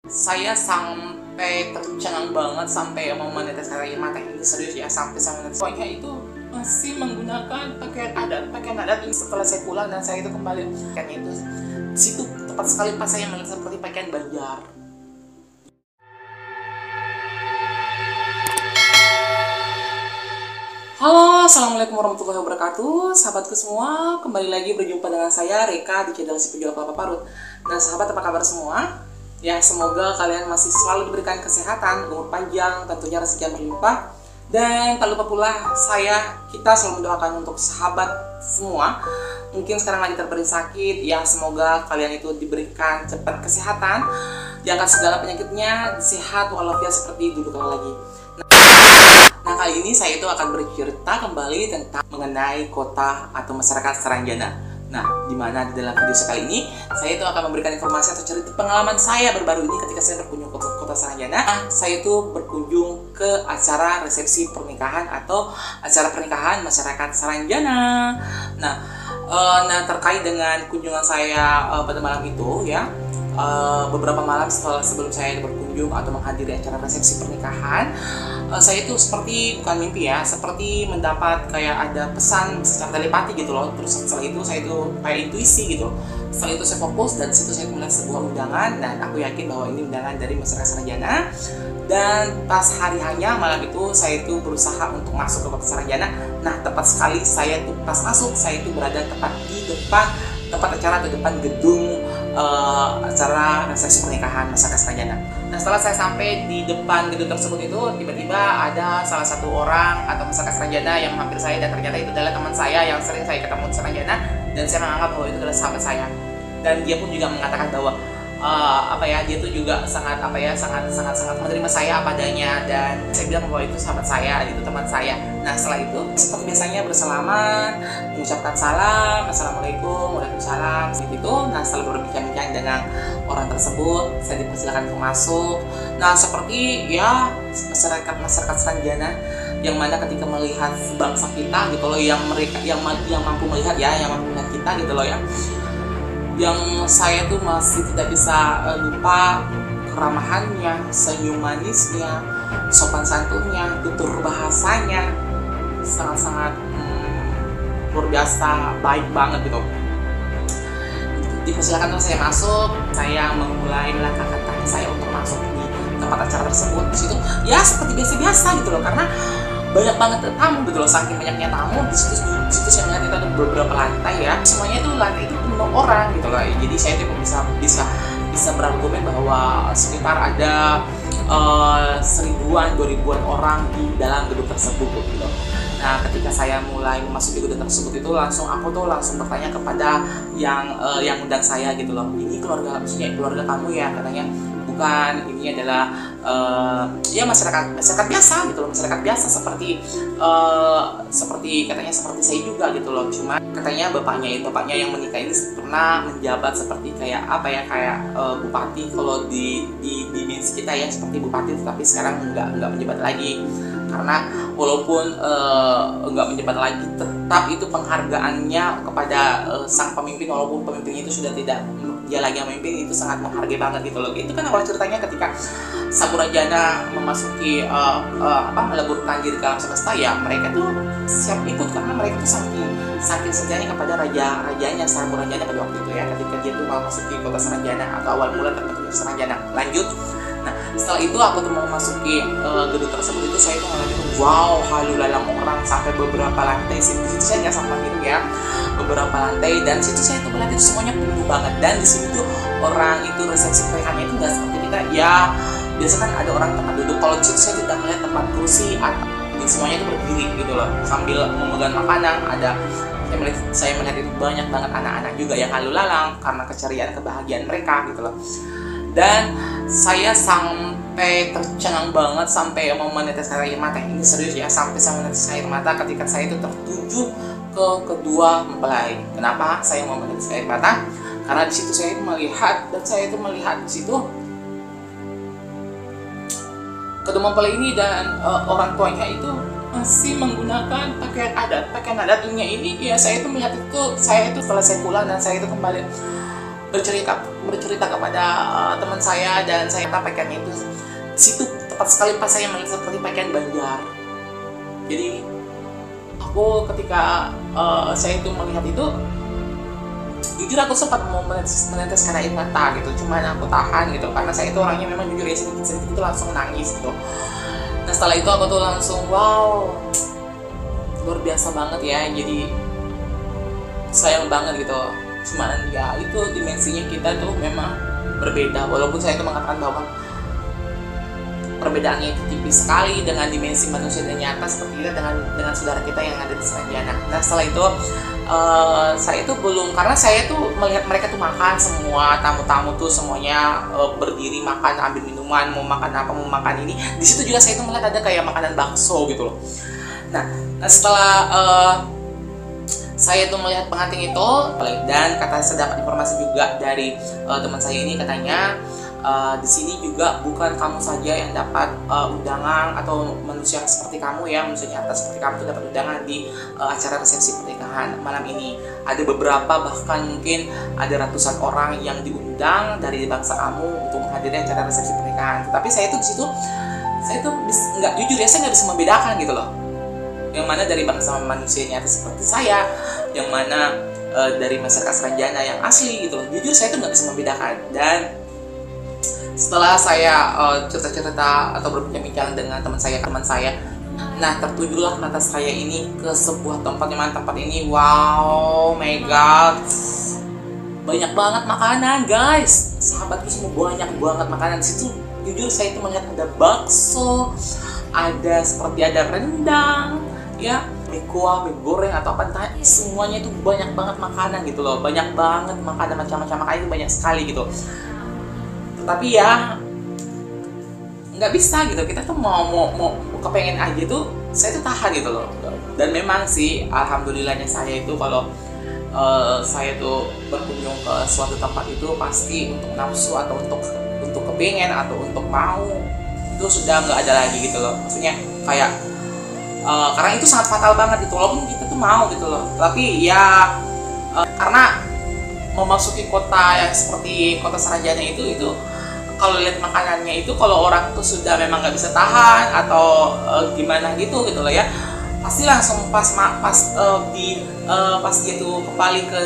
Saya sampai tercengang banget, sampai mau menetes air mata ini, serius ya, sampai saya menetes. Pokoknya itu masih menggunakan pakaian adat ini setelah saya pulang dan saya itu kembali pakaiannya itu situ tepat sekali pas saya melihat seperti pakaian Banjar. Halo, assalamualaikum warahmatullahi wabarakatuh, sahabatku semua. Kembali lagi berjumpa dengan saya Reka di channel Si Penjual Kelapa Parut. Nah, sahabat, apa kabar semua? Ya, semoga kalian masih selalu diberikan kesehatan, umur panjang, tentunya rezeki yang berlimpah. Dan tak lupa pula kita selalu mendoakan untuk sahabat semua. Mungkin sekarang lagi terbaring sakit, ya semoga kalian itu diberikan cepat kesehatan, diangkat segala penyakitnya, sehat walafiat seperti dulu kala lagi. Nah, kali ini saya itu akan bercerita kembali tentang mengenai kota atau masyarakat Saranjana. Nah, di mana di dalam video sekali ini saya itu akan memberikan informasi atau cerita pengalaman saya baru-baru ini ketika saya berkunjung ke kota Saranjana. Saya itu berkunjung ke acara resepsi pernikahan atau acara pernikahan masyarakat Saranjana. Nah, terkait dengan kunjungan saya pada malam itu ya, beberapa malam sebelum saya berkunjung atau menghadiri acara resepsi pernikahan, saya itu seperti bukan mimpi ya, seperti mendapat kayak ada pesan secara telepati gitu loh. Terus setelah itu saya itu kayak intuisi gitu. Setelah itu saya fokus dan situ saya melihat sebuah undangan dan aku yakin bahwa ini undangan dari masyarakat Saranjana. Dan pas hari hanya malam itu saya itu berusaha untuk masuk ke kota Saranjana. Nah, tepat sekali saya itu pas masuk, saya itu berada tepat di depan tempat acara atau depan gedung acara resepsi pernikahan masyarakat Saranjana. Nah, setelah saya sampai di depan gedung tersebut itu tiba-tiba ada salah satu orang atau masyarakat Saranjana yang menghampiri saya dan ternyata itu adalah teman saya yang sering saya ketemu di Saranjana dan saya menganggap bahwa itu adalah sahabat saya. Dan dia pun juga mengatakan bahwa dia tuh juga sangat menerima saya apa adanya dan saya bilang bahwa itu sahabat saya, itu teman saya. Nah, setelah itu seperti biasanya bersalaman, mengucapkan salam, assalamualaikum, waalaikumsalam, seperti itu. Nah, setelah berbincang-bincang dengan orang tersebut, saya dipersilakan untuk masuk. Nah, seperti ya masyarakat Saranjana yang mana ketika melihat bangsa kita gitu loh, yang mampu melihat ya, yang mampu melihat kita gitu loh ya. Yang saya tuh masih tidak bisa lupa keramahannya, senyum manisnya, sopan santunnya, tutur bahasanya, sangat-sangat luar biasa, baik banget gitu. Dipersilakan untuk saya masuk, saya memulai melangkahkan kaki saya untuk masuk di tempat acara tersebut. Di situ ya seperti biasa-biasa gitu loh, karena banyak banget tamu gitu loh, saking banyaknya tamu di situ saya melihat itu ada beberapa lantai ya, semuanya itu lantai itu penuh orang gitu loh. Jadi saya itu bisa berargumen bahwa sekitar ada 1000-2000 orang di dalam gedung tersebut gitu. Nah, ketika saya mulai memasuki gedung tersebut itu aku langsung bertanya kepada yang undang saya gitu loh, ini keluarga kamu ya, katanya. Bukan, ini adalah ya masyarakat biasa gitu loh, masyarakat biasa seperti katanya seperti saya juga gitu loh. Cuma katanya bapaknya yang menikah ini pernah menjabat seperti kayak bupati kalau di dimensi kita ya, seperti bupati, tetapi sekarang nggak menjabat lagi. Karena walaupun nggak menjabat lagi, tetap itu penghargaannya kepada sang pemimpin, walaupun pemimpin itu sudah tidak dia lagi yang memimpin, itu sangat menghargai banget gitu loh. Itu kan awal ceritanya ketika Saranjana memasuki meleburkan diri ke alam semesta ya, mereka tuh siap ikut karena mereka tuh saking setianya kepada rajanya Saranjana pada waktu itu ya, ketika dia tuh memasuki kota Saranjana atau awal mula terbentuknya Saranjana. Lanjut. Nah, setelah itu aku tuh mau memasuki gedung tersebut itu saya tuh ngeliat itu wow, halu lalang orang sampai beberapa lantai. Situ saya nggak sampai gitu ya, beberapa lantai, dan situ saya tuh melihat itu semuanya penuh banget. Dan di situ tuh orang itu resepsi pernikahannya itu nggak seperti kita ya, biasa kan ada orang tempat duduk. Kalau di situ saya tidak melihat tempat kursi atau semuanya itu berdiri gitu loh sambil memegang makanan. Saya melihat itu banyak banget anak-anak juga yang halu lalang karena keceriaan kebahagiaan mereka gitu loh. Dan saya sampai tercengang banget, sampai mau menetes air mata ini, serius ya, sampai saya menetes air mata ketika saya itu tertuju ke kedua mempelai. Kenapa saya mau menetes air mata? Karena di situ saya itu melihat di situ kedua mempelai ini dan orang tuanya itu masih menggunakan pakaian adat dunia ini ya. Saya itu melihat itu, saya itu setelah saya pulang dan saya itu kembali bercerita kepada teman saya, dan saya kata pakaiannya itu di situ tepat sekali pas saya melihat seperti pakaian Banjar. Jadi aku ketika saya itu melihat itu, jujur aku sempat mau meneteskan air mata gitu, cuman aku tahan gitu karena saya itu orangnya memang jujur ya, sedikit itu langsung nangis gitu. Nah setelah itu aku tuh langsung wow, luar biasa banget ya, jadi sayang banget gitu. Cuman ya itu dimensinya kita tuh memang berbeda, walaupun saya itu mengatakan bahwa perbedaannya itu tipis sekali dengan dimensi manusia dan nyata seperti kita dengan saudara kita yang ada di Seranjana. Nah setelah itu saya itu belum, karena saya tuh melihat mereka tuh makan semua, tamu-tamu tuh semuanya berdiri makan, ambil minuman, mau makan apa, mau makan ini. Di situ juga saya tuh melihat ada kayak makanan bakso gitu loh. Nah setelah saya tuh melihat pengantin itu, dan kata saya dapat informasi juga dari teman saya ini, katanya di sini juga bukan kamu saja yang dapat undangan, atau manusia seperti kamu ya, manusia nyata seperti kamu tuh dapat undangan di acara resepsi pernikahan malam ini. Ada beberapa, bahkan mungkin ada ratusan orang yang diundang dari bangsa kamu untuk menghadiri acara resepsi pernikahan. Tetapi saya tuh di situ, saya tuh nggak, jujur ya, saya nggak bisa membedakan gitu loh, yang mana dari bangsa manusia nyata seperti saya, yang mana dari masyarakat Seranjana yang asli gitu loh. Jujur saya tuh nggak bisa membedakan. Dan setelah saya cerita-cerita atau berbincang-bincang dengan teman saya, nah tertujulah mata saya ini ke sebuah tempat, yang mana tempat ini wow, my god, banyak banget makanan guys, sahabatku semua, banyak banget makanan. Di situ jujur saya itu melihat ada bakso, ada seperti ada rendang, ya, mie kuah, mie goreng atau apa entah, semuanya itu banyak banget makanan gitu loh, banyak banget makanan, macam-macam makanan itu banyak sekali gitu. Tapi ya nggak bisa gitu, kita tuh mau kepengen aja tuh, saya tuh tahan gitu loh. Dan memang sih alhamdulillahnya saya itu kalau saya tuh berkunjung ke suatu tempat itu pasti untuk nafsu atau untuk kepengen atau untuk mau itu sudah nggak ada lagi gitu loh. Maksudnya kayak karena itu sangat fatal banget gitu, walaupun kita tuh mau gitu loh. Tapi ya karena memasuki kota yang seperti kota Seranjana itu kalau lihat makanannya itu, kalau orang tuh sudah memang nggak bisa tahan atau gimana gitu loh ya, pasti langsung pas dia tuh kembali ke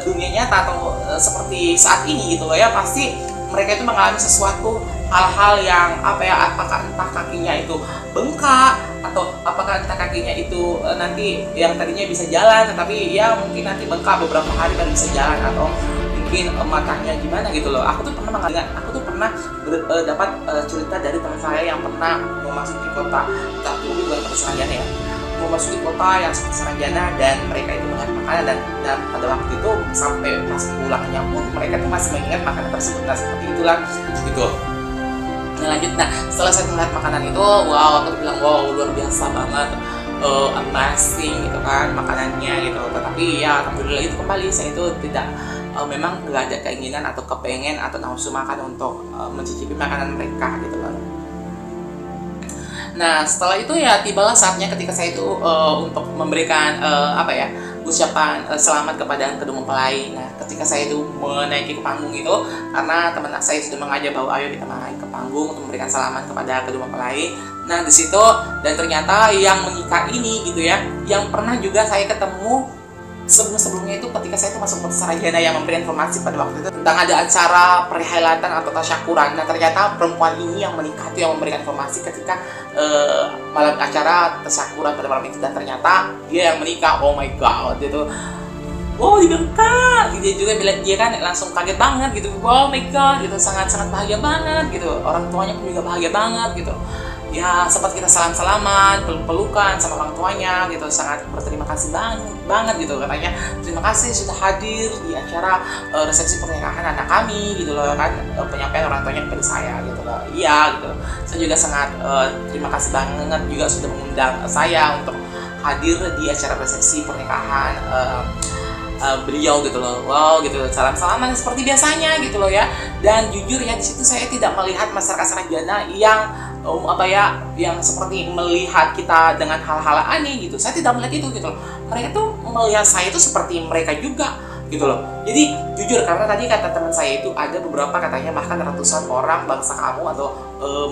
dunia nyata atau seperti saat ini gitu loh ya, pasti mereka itu mengalami sesuatu hal-hal yang apa ya, apakah entah kakinya itu bengkak, atau apakah entah kakinya itu nanti yang tadinya bisa jalan tetapi ya mungkin nanti bengkak beberapa hari baru bisa jalan, atau mungkin matanya gimana gitu loh. Aku tuh pernah dapat cerita dari teman saya yang pernah memasuki kota, tapi bukan kota Seranjana ya, memasuki kota yang seperti Seranjana, dan mereka itu melihat makanan, dan pada waktu itu sampai pas pulangnya pun mereka tuh masih mengingat makanan tersebut. Nah seperti itulah gitu. Nah lanjut, nah setelah saya melihat makanan itu, wow, aku bilang wow, luar biasa banget, amazing gitu kan makanannya gitu. Tetapi ya alhamdulillah itu kembali saya itu tidak memang nggak ada keinginan atau kepengen atau nafsu makan untuk mencicipi makanan mereka gitu kan. Nah setelah itu ya tibalah saatnya ketika saya itu untuk memberikan ucapan selamat kepada kedua mempelai. Nah ketika saya itu menaiki ke panggung itu, karena teman saya sudah mengajak bahwa ayo kita naik ke panggung untuk memberikan selamat kepada kedua mempelai. Nah di situ, dan ternyata yang menikah ini gitu ya, yang pernah juga saya ketemu sebelumnya itu ketika saya itu masuk ke Seranjana, yang memberi informasi pada waktu itu tentang ada acara perhelatan atau tasyakuran. Nah ternyata perempuan ini yang menikah itu yang memberikan informasi ketika malam acara tasyakuran pada malam itu, dan ternyata dia yang menikah. Oh my god, itu wow, diangkat. Dia juga bilang, dia kan langsung kaget banget gitu, wow my god gitu, sangat bahagia banget gitu, orang tuanya pun juga bahagia banget gitu. Ya sempat kita salam-salaman, peluk-pelukan sama orang tuanya gitu, sangat berterima kasih banget gitu, katanya terima kasih sudah hadir di acara resepsi pernikahan anak kami gitu loh kan, penyampaian orang tuanya kepada saya gitu loh. Iya gitu, saya juga sangat terima kasih banget juga sudah mengundang saya untuk hadir di acara resepsi pernikahan beliau gitu loh. Wow gitu, salam-salaman seperti biasanya gitu loh ya. Dan jujur ya di situ saya tidak melihat masyarakat Seranjana yang yang seperti melihat kita dengan hal-hal aneh gitu. Saya tidak melihat itu gitu loh. Mereka tuh melihat saya itu seperti mereka juga gitu loh. Jadi jujur, karena tadi kata teman saya itu ada beberapa katanya bahkan ratusan orang bangsa kamu atau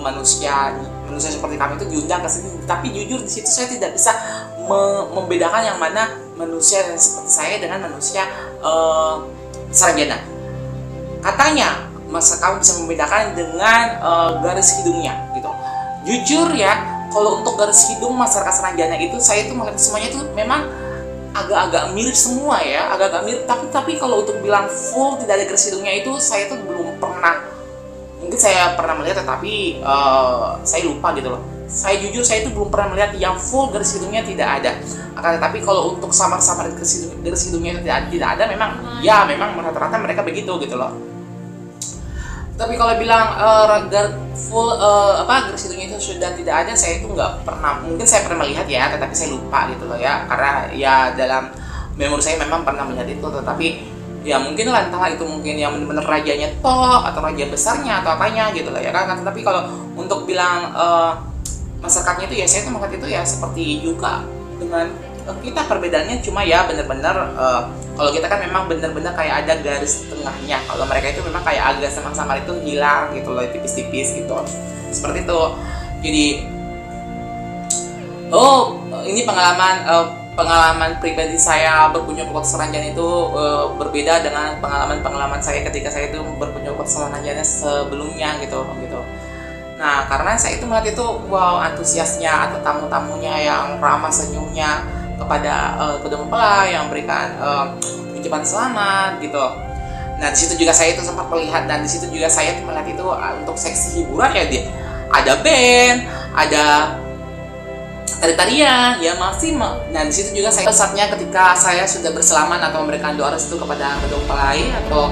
manusia seperti kami itu diundang ke sini. Tapi jujur di situ saya tidak bisa membedakan yang mana manusia yang seperti saya dengan manusia sarjana. Katanya masa kamu bisa membedakan dengan garis hidungnya gitu. Jujur ya, kalau untuk garis hidung masyarakat sarjana itu saya itu melihat semuanya itu memang agak-agak mirip semua ya, agak-agak mirip. Tapi kalau untuk bilang full tidak ada garis hidungnya itu saya tuh belum pernah. Mungkin saya pernah melihat tetapi saya lupa gitu loh. Saya jujur saya itu belum pernah melihat yang full garis hidungnya tidak ada. Akan tetapi kalau untuk samar-samar garis hidungnya itu tidak ada, memang ya memang rata-rata mereka begitu gitu loh. Tapi kalau bilang full garis hidungnya itu sudah tidak ada, saya itu nggak pernah. Mungkin saya pernah melihat ya, tetapi saya lupa gitu loh ya, karena ya dalam memori saya memang pernah melihat itu, tetapi ya mungkin lah entahlah itu mungkin yang benar-benar rajanya top atau raja besarnya atau apanya gitu loh ya kan. Tapi kalau untuk bilang masyarakatnya itu ya saya itu melihat itu ya seperti juga dengan kita, perbedaannya cuma ya benar-benar kalau kita kan memang benar-benar kayak ada garis tengahnya. Kalau mereka itu memang kayak agak samar-samar itu hilang gitu loh, tipis-tipis gitu seperti itu. Jadi ini pengalaman pribadi saya berkunjung ke Kota Saranjana itu berbeda dengan pengalaman saya ketika saya itu berkunjung ke Kota Saranjana sebelumnya gitu. Nah, karena saya itu melihat itu wow, antusiasnya atau tamu-tamunya yang ramah senyumnya kepada kedua mempelai, yang memberikan ucapan selamat gitu. Nah, di situ juga saya itu sempat melihat, dan di situ juga saya melihat itu untuk seksi hiburan ya, dia ada band, ada tari-tarian ya masih. Nah, di situ juga saya saatnya ketika saya sudah berselamat atau memberikan doa restu kepada kedua mempelai atau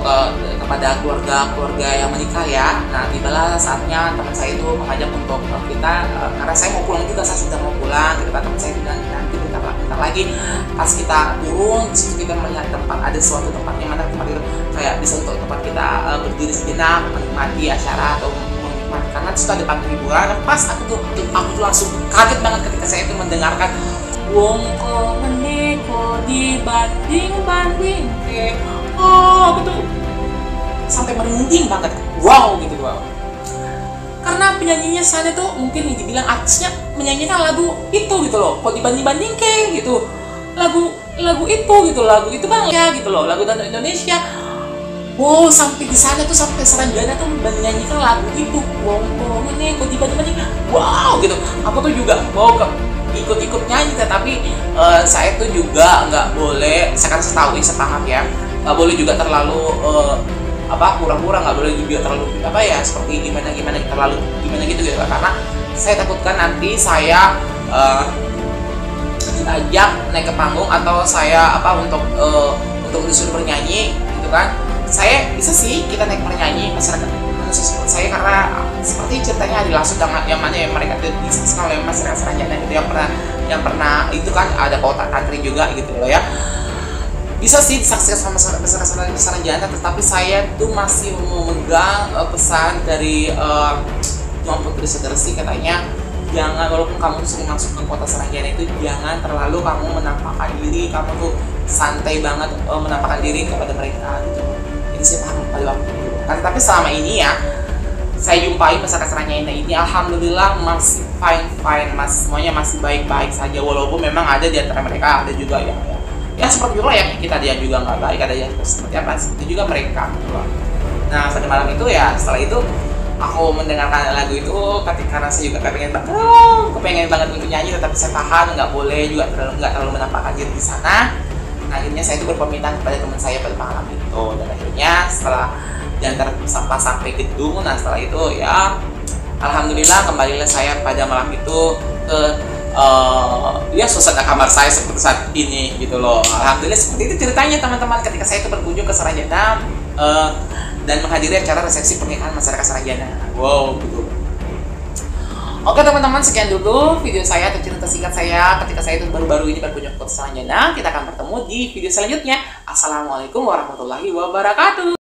kepada keluarga yang menikah ya. Nah, tibalah saatnya teman saya itu mengajak untuk kita karena saya mau pulang juga, saya sudah mau pulang gitu kan. Teman saya bilang nanti bentar lagi pas kita turun di situ kita melihat ada suatu tempat yang mana tempat itu kayak bisa untuk tempat kita berdiri sejenak menikmati acara atau karena itu ada panggung hiburan. Dan pas aku tuh langsung kaget banget ketika saya itu mendengarkan wong ko meneko dibanding ke aku tuh sampai merinding banget, wow. Karena penyanyinya sana tuh mungkin dibilang artisnya menyanyikan lagu itu gitu loh, kok dibanding ke gitu, lagu itu kan ya gitu loh, lagu dari Indonesia. Wow, sampai di sana tuh, sampai Saranjana tuh menyanyikan lagu itu. Wow, ini kok dibanding, wow gitu. Aku tuh juga mau ikut nyanyi, tetapi saya tuh juga nggak boleh, saya kan sepaham ya, nggak boleh juga terlalu kurang-kurang, nggak boleh juga terlalu seperti gimana gitu karena saya takutkan nanti saya diajak naik ke panggung atau saya untuk disuruh bernyanyi gitu kan. Saya bisa sih kita naik bernyanyi masyarakat manusia seperti saya, karena seperti ceritanya di Langsung yang mana yang mereka disaksikan oleh masyarakat Saranjana gitu, yang pernah itu kan ada kota country juga gitu loh ya. Bisa sih disaksikan sama masyarakat Saranjana, tetapi saya tuh masih memegang pesan dari Tuan Putri Sedersi, katanya jangan, walaupun kamu sering masuk ke kota Saranjana itu jangan terlalu kamu menampakkan diri, kamu tuh santai banget menampakkan diri kepada mereka gitu. Ini saya paham pada waktu itu kan, tapi selama ini ya saya jumpai masyarakat Saranjana ini alhamdulillah masih fine, semuanya masih baik-baik saja, walaupun memang ada di antara mereka ada juga yang ya seperti itulah ya, kita dia juga nggak baik, ada yang seperti apa, seperti juga mereka gitu. Nah, pada malam itu ya, setelah itu aku mendengarkan lagu itu karena saya juga kepengen banget untuk nyanyi, tetapi saya tahan, nggak boleh juga nggak terlalu menampakkan diri di sana. Nah, akhirnya saya itu berpamitan kepada teman saya pada malam itu, dan akhirnya setelah diantar sampai gedung, nah setelah itu ya alhamdulillah kembalilah saya pada malam itu ke ya suasana kamar saya seperti saat ini gitu loh. Alhamdulillah seperti itu ceritanya teman-teman ketika saya itu berkunjung ke Saranjana dan menghadiri acara resepsi pernikahan masyarakat Saranjana. Wow gitu. Oke teman-teman, sekian dulu video saya atau cerita singkat saya ketika saya itu baru-baru ini berkunjung ke Saranjana. Kita akan bertemu di video selanjutnya. Assalamualaikum warahmatullahi wabarakatuh.